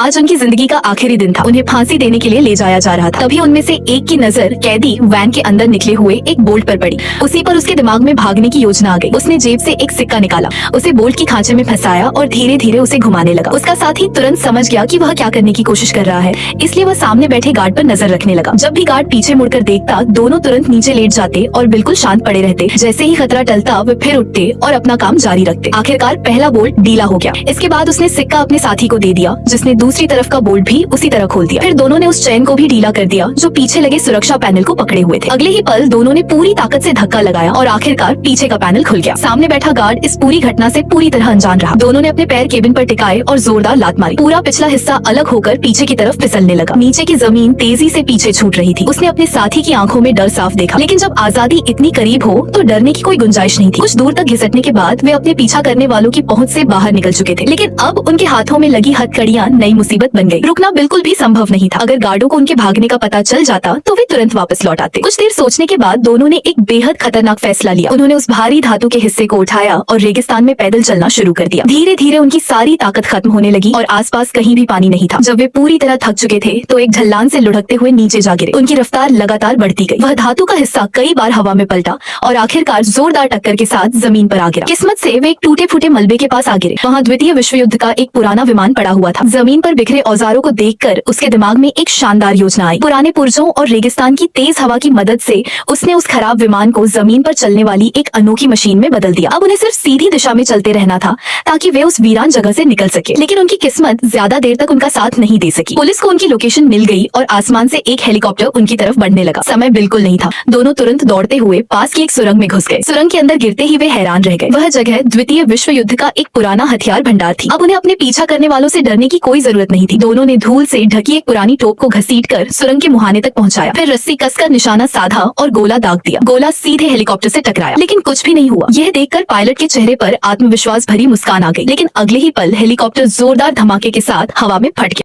आज उनकी जिंदगी का आखिरी दिन था। उन्हें फांसी देने के लिए ले जाया जा रहा था। तभी उनमें से एक की नजर कैदी वैन के अंदर निकले हुए एक बोल्ट पर पड़ी। उसी पर उसके दिमाग में भागने की योजना आ गई। उसने जेब से एक सिक्का निकाला, उसे बोल्ट की खांचे में फंसाया और धीरे धीरे उसे घुमाने लगा। उसका साथी तुरंत समझ गया कि वह क्या करने की कोशिश कर रहा है, इसलिए वह सामने बैठे गार्ड पर नजर रखने लगा। जब भी गार्ड पीछे मुड़कर देखता, दोनों तुरंत नीचे लेट जाते और बिल्कुल शांत पड़े रहते। जैसे ही खतरा टलता वे फिर उठते और अपना काम जारी रखते। आखिरकार पहला बोल्ट ढीला हो गया। इसके बाद उसने सिक्का अपने साथी को दे दिया, जिसने दूसरी तरफ का बोल्ट भी उसी तरह खोल दिया। फिर दोनों ने उस चैन को भी ढीला कर दिया जो पीछे लगे सुरक्षा पैनल को पकड़े हुए थे। अगले ही पल दोनों ने पूरी ताकत से धक्का लगाया और आखिरकार पीछे का पैनल खुल गया। सामने बैठा गार्ड इस पूरी घटना से पूरी तरह अनजान रहा। दोनों ने अपने पैर केबिन पर टिकाए और जोरदार लात मारी। पूरा पिछला हिस्सा अलग होकर पीछे की तरफ फिसलने लगा। नीचे की जमीन तेजी से पीछे छूट रही थी। उसने अपने साथी की आंखों में डर साफ देखा, लेकिन जब आजादी इतनी करीब हो तो डरने की कोई गुंजाइश नहीं थी। कुछ दूर तक घिसटने के बाद वे अपने पीछा करने वालों की पहुंच से बाहर निकल चुके थे, लेकिन अब उनके हाथों में लगी हथकड़ियां नई मुसीबत बन गई। रुकना बिल्कुल भी संभव नहीं था। अगर गार्डों को उनके भागने का पता चल जाता तो वे तुरंत वापस लौट आते। कुछ देर सोचने के बाद दोनों ने एक बेहद खतरनाक फैसला लिया। उन्होंने उस भारी धातु के हिस्से को उठाया और रेगिस्तान में पैदल चलना शुरू कर दिया। धीरे धीरे उनकी सारी ताकत खत्म होने लगी और आसपास कहीं भी पानी नहीं था। जब वे पूरी तरह थक चुके थे तो एक ढलान से लुढ़कते हुए नीचे जा गिरे। उनकी रफ्तार लगातार बढ़ती गई। वह धातु का हिस्सा कई बार हवा में पलटा और आखिरकार जोरदार टक्कर के साथ जमीन पर आ गिरा। किस्मत से वे एक टूटे फूटे मलबे के पास आ गिरे। वहाँ द्वितीय विश्व युद्ध का एक पुराना विमान पड़ा हुआ था। जमीन पर बिखरे औजारों को देखकर उसके दिमाग में एक शानदार योजना आई। पुराने पुर्जों और रेगिस्तान की तेज हवा की मदद से उसने उस खराब विमान को जमीन पर चलने वाली एक अनोखी मशीन में बदल दिया। अब उन्हें सिर्फ सीधी दिशा में चलते रहना था ताकि वे उस वीरान जगह से निकल सके। लेकिन उनकी किस्मत ज्यादा देर तक उनका साथ नहीं दे सकी। पुलिस को उनकी लोकेशन मिल गई और आसमान से एक हेलीकॉप्टर उनकी तरफ बढ़ने लगा। समय बिल्कुल नहीं था। दोनों तुरंत दौड़ते हुए पास की एक सुरंग में घुस गए। सुरंग के अंदर गिरते ही वे हैरान रह गए। वह जगह द्वितीय विश्व युद्ध का एक पुराना हथियार भंडार थी। अब उन्हें अपने पीछा करने वालों से डरने की कोई जरूरत नहीं थी। दोनों ने धूल से ढकी एक पुरानी टोप को घसीटकर सुरंग के मुहाने तक पहुंचाया। फिर रस्सी कसकर निशाना साधा और गोला दाग दिया। गोला सीधे हेलीकॉप्टर से टकराया, लेकिन कुछ भी नहीं हुआ। यह देखकर पायलट के चेहरे पर आत्मविश्वास भरी मुस्कान आ गई। लेकिन अगले ही पल हेलीकॉप्टर जोरदार धमाके के साथ हवा में फट गया।